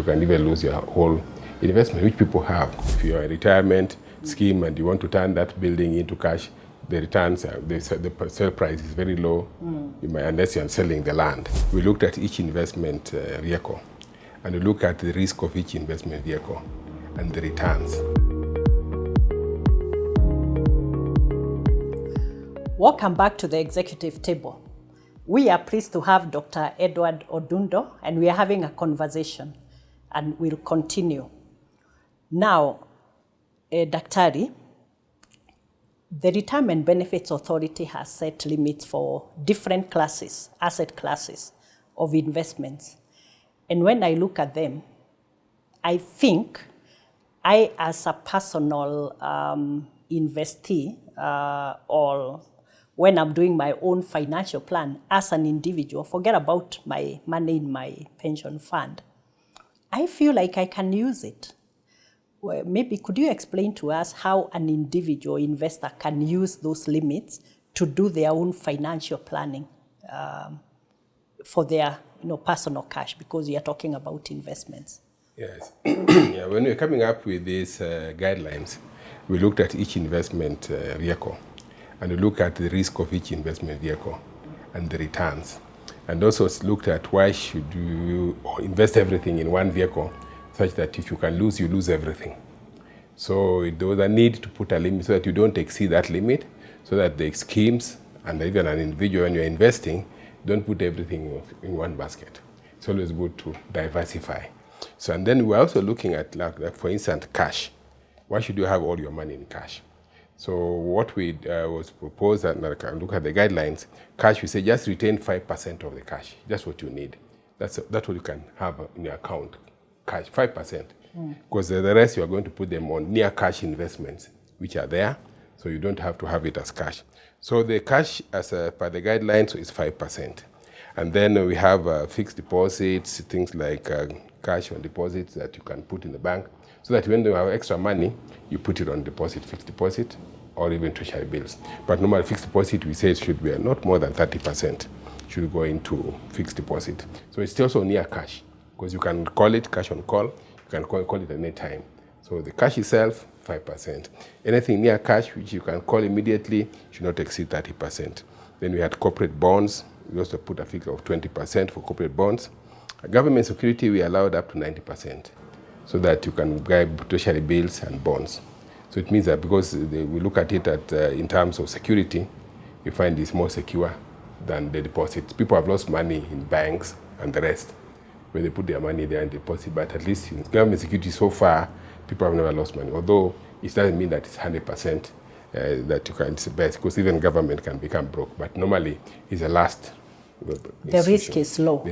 you can even lose your whole investment, which people have. If you're a retirement scheme and you want to turn that building into cash, the returns, the sale price is very low, unless you're selling the land. We looked at each investment vehicle, and we look at the risk of each investment vehicle and the returns. Welcome back to the executive table. We are pleased to have Dr. Edward Odundo, and we are having a conversation, and we'll continue. Now, Daktari, the Retirement Benefits Authority has set limits for different classes, asset classes of investments. And when I look at them, I think I, as a personal investee, or when I'm doing my own financial plan as an individual, forget about my money in my pension fund, I feel like I can use it. Well, maybe could you explain to us how an individual investor can use those limits to do their own financial planning for their personal cash, because we are talking about investments? Yes. Yeah, when we're coming up with these guidelines, we looked at each investment vehicle, and we look at the risk of each investment vehicle and the returns. And also looked at why should you invest everything in one vehicle, such that if you can lose, you lose everything. So there was a need to put a limit so that you don't exceed that limit, so that the schemes and even an individual, when you're investing, don't put everything in one basket. It's always good to diversify. So, and then we're also looking at, like for instance, cash. Why should you have all your money in cash? So what we was proposed, and I can look at the guidelines, cash, we say just retain 5% of the cash. That's what you need. That's what you can have in your account, cash, 5%. Because the rest you are going to put them on near cash investments, which are there, so you don't have to have it as cash. So the cash, as per the guidelines, is 5%. And then we have fixed deposits, things like cash on deposits that you can put in the bank, so that when you have extra money, you put it on deposit, fixed deposit, or even treasury bills. But normally fixed deposit, we say it should be not more than 30%, should go into fixed deposit. So it's also near cash, because you can call it cash on call, you can call it at any time. So the cash itself, 5%. Anything near cash, which you can call immediately, should not exceed 30%. Then we had corporate bonds. We also put a figure of 20% for corporate bonds. Government security, we allowed up to 90%, so that you can buy treasury bills and bonds. So it means that because we look at it in terms of security, we find it's more secure than the deposits. People have lost money in banks and the rest, where they put their money there and deposit, but at least in government security so far, people have never lost money. Although it doesn't mean that it's 100% that you can, it's best, because even government can become broke, but normally it's a last. The risk is low on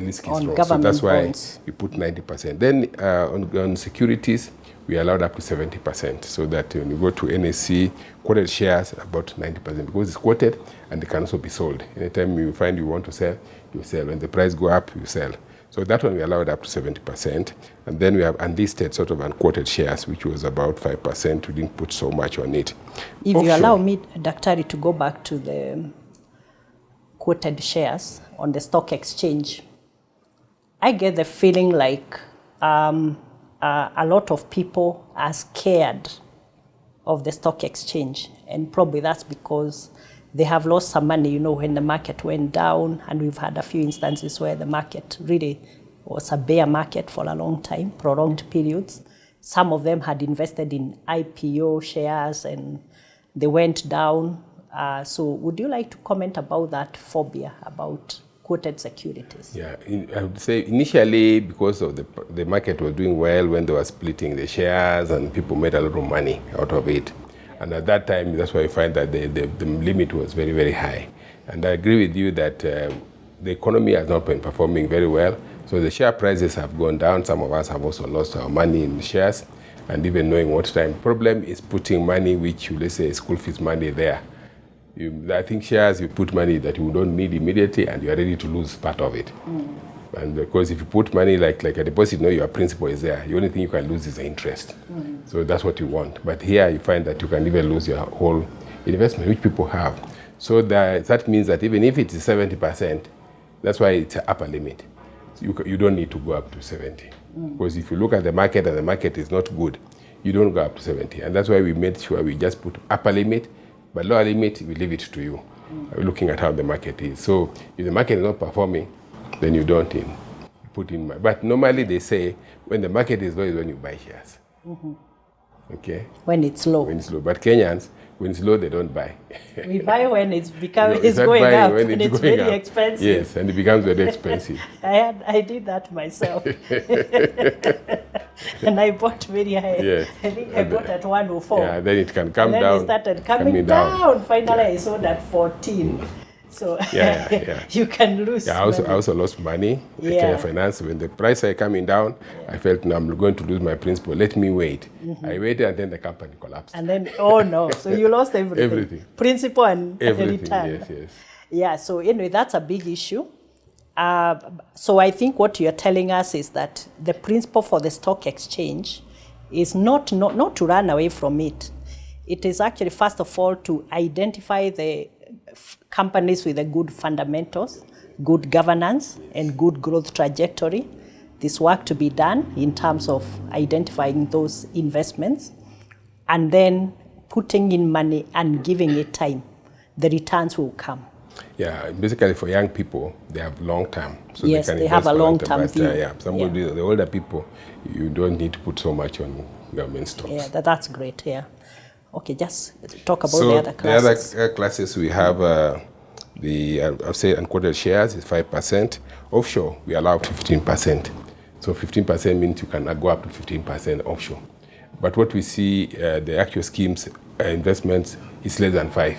government bonds. So that's why we put 90%. Then on securities, we allowed up to 70%, so that when you go to NSC, quoted shares about 90%, because it's quoted and it can also be sold. Anytime you find you want to sell, you sell. When the price go up, you sell. So that one we allowed up to 70%. And then we have unlisted, sort of unquoted shares, which was about 5%. We didn't put so much on it. If you allow me, Daktari, to go back to the quoted shares on the stock exchange, I get the feeling like a lot of people are scared of the stock exchange, and probably that's because they have lost some money, when the market went down, and we've had a few instances where the market really was a bear market for a long time, prolonged periods. Some of them had invested in IPO shares and they went down. So would you like to comment about that phobia about quoted securities? Yeah, I would say initially, because of the market was doing well when they were splitting the shares and people made a lot of money out of it. And at that time, that's why I find that the limit was very, very high. And I agree with you that the economy has not been performing very well. So the share prices have gone down. Some of us have also lost our money in shares, and even knowing what time. Problem is putting money, which you, let's say, school fees money there. I think shares, you put money that you don't need immediately, and you are ready to lose part of it. And because if you put money like a deposit, your principal is there. The only thing you can lose is the interest. So that's what you want. But here you find that you can even lose your whole investment, which people have. So that means that even if it is 70%, that's why it's an upper limit. So you don't need to go up to 70. Because if you look at the market and the market is not good, you don't go up to 70. And that's why we made sure we just put upper limit, but lower limit, we leave it to you, looking at how the market is. So if the market is not performing, then you don't put in. But normally they say when the market is low is when you buy shares. Okay? When it's low. When it's low. But Kenyans, when it's low, they don't buy. We buy when it's becoming, It's it's not going buying up when and it's it's going very up. expensive. Yes, and it becomes very expensive. I did that myself. And I bought very high. Yes. I think I bought at 104. Yeah, then it can come and then down. it started coming down. Finally, I sold at 14. So Yeah. you can lose. Yeah, I money. also lost money in Kenya Finance. When the price started coming down, I felt, no, I'm going to lose my principal. Let me wait. I waited and then the company collapsed. And then, oh no, so you lost everything. Everything. Principal and Everything, return. yes. Yeah, so anyway, that's a big issue. So I think what you're telling us is that the principle for the stock exchange is not to run away from it. It is actually, first of all, to identify the companies with a good fundamentals, good governance, and good growth trajectory. This work to be done in terms of identifying those investments and then putting in money and giving it time. The returns will come. Yeah, basically for young people, they have long term. So Yes, they have a long-term view. The older people, you don't need to put so much on government stocks. Yeah, that's great, yeah. Okay, just talk about the other classes. The other classes we have I've said unquoted shares is 5%. Offshore, we allow up to 15%. So 15% means you can go up to 15% offshore. But what we see, the actual schemes investments is less than 5.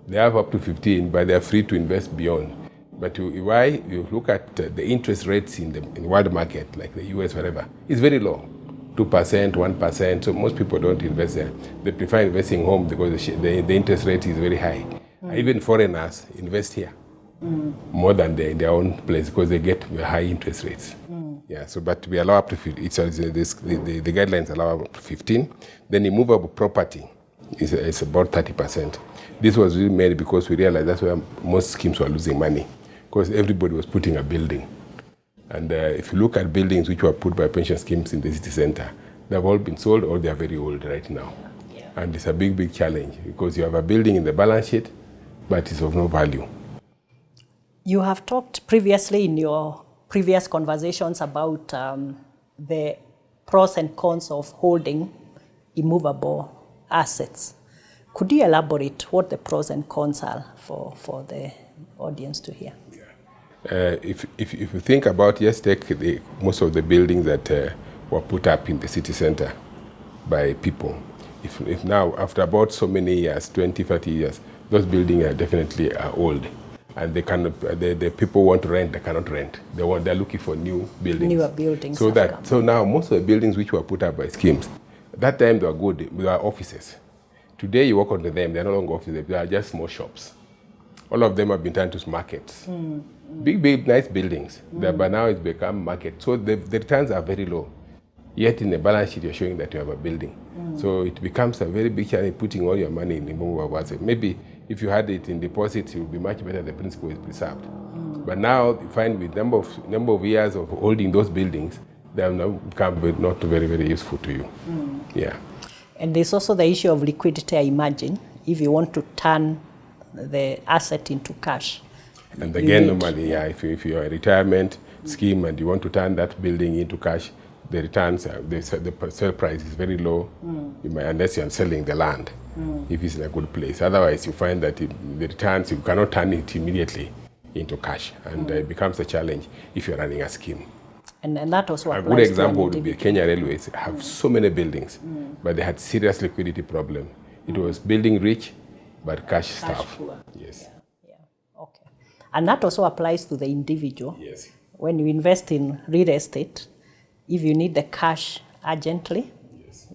They have up to 15, but they are free to invest beyond. But why you look at the interest rates in the world market, like the US, whatever, it's very low. 2%, 1%, so most people don't invest there. They prefer investing home because the interest rate is very high. Even foreigners invest here more than in their own place because they get high interest rates. Yeah, so but we allow up to 15. The guidelines allow up to 15. Then immovable property is about 30%. This was really made because we realized that's where most schemes were losing money because everybody was putting a building. And if you look at buildings which were put by pension schemes in the city center, they've all been sold or they are very old right now. Yeah. And it's a big challenge because you have a building in the balance sheet, but it's of no value. You have talked previously in your previous conversations about the pros and cons of holding immovable assets. Could you elaborate what the pros and cons are for the audience to hear? If you think about, just take most of the buildings that were put up in the city center by people. If now, after about so many years, 20, 30 years, those buildings are definitely old. And they cannot, the people want to rent, they cannot rent. They're looking for new buildings. Newer buildings. So now most of the buildings which were put up by schemes, at that time they were good, they were offices. Today you walk onto them, they're no longer offices, they are just small shops. All of them have been turned to markets. Big, nice buildings, but now it's become market. So the returns are very low. Yet in the balance sheet, you're showing that you have a building. So it becomes a very big challenge putting all your money in the immovable asset. Maybe if you had it in deposits, it would be much better. The principal is preserved. But now you find with number of years of holding those buildings, they have now become not very, very useful to you. Yeah. And there's also the issue of liquidity, I imagine, if you want to turn the asset into cash. And again, normally, if you're a retirement scheme and you want to turn that building into cash, the returns, the sale price is very low, unless you're selling the land, if it's in a good place. Otherwise, you find that the returns, you cannot turn it immediately into cash, and it becomes a challenge if you're running a scheme. And that also applies to a good example would be Kenya Railways have so many buildings, but they had serious liquidity problem. It was building rich, but cash stuff. Poor. Yes. Okay. And that also applies to the individual. Yes. When you invest in real estate, if you need the cash urgently,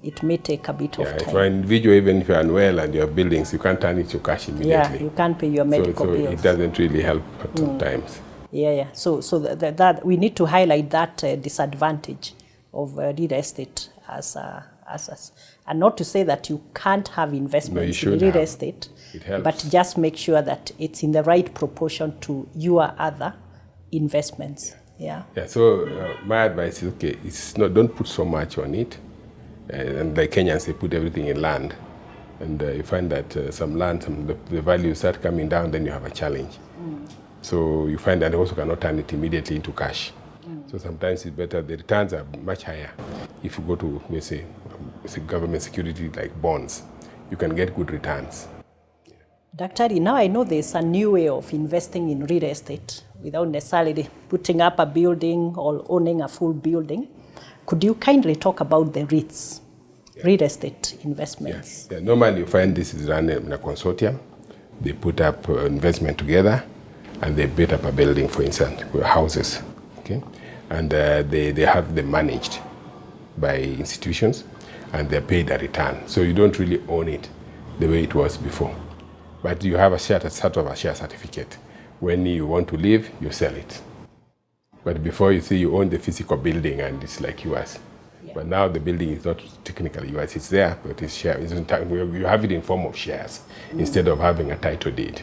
it may take a bit of time. If you're an individual, even if you're unwell and you have buildings, you can't turn it to cash immediately. Yeah, you can't pay your medical bills. So it doesn't really help at times. Yeah. So that we need to highlight that disadvantage of real estate and not to say that you can't have investments in real estate, but just make sure that it's in the right proportion to your other investments. Yeah. Yeah, so my advice is, okay, don't put so much on it. And like Kenyans, they put everything in land. And you find that some land, the value start coming down, then you have a challenge. So you find that you also cannot turn it immediately into cash. So sometimes it's better, the returns are much higher. If you go to, let's say government security like bonds, you can get good returns. Daktari, now I know there's a new way of investing in real estate without necessarily putting up a building or owning a full building. Could you kindly talk about the REITs, real estate investments? Yeah. Normally you find this is run in a consortium. They put up investment together and they build up a building, for instance, houses. Okay? And they have them managed by institutions and they're paid a return. So you don't really own it the way it was before. But you have a share certificate. When you want to leave, you sell it. But before you own the physical building and it's like yours. Yeah. But now the building is not technically yours. It's there, but it's shared. You have it in form of shares instead of having a title deed.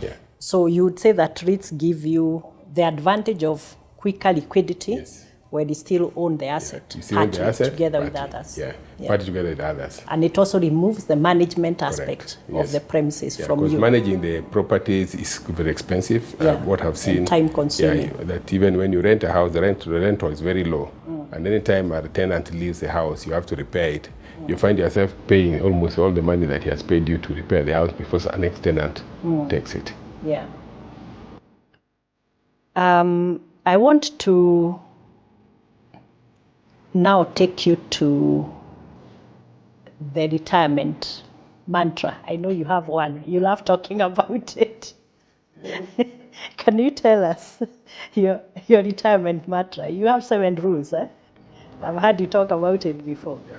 Yeah. So you would say that REITs give you the advantage of quicker liquidity where you still own the asset, together with others. Party together with others. And it also removes the management aspect of the premises from you. Because managing the properties is very expensive. What I've seen, and time consuming. That even when you rent a house, the rental is very low. And anytime a tenant leaves the house, you have to repair it. You find yourself paying almost all the money that he has paid you to repair the house before the next tenant takes it. Yeah. I want to now take you to the retirement mantra. I know you have one. You love talking about it. Can you tell us your retirement mantra? You have 7 rules, eh? I've heard you talk about it before. Yeah.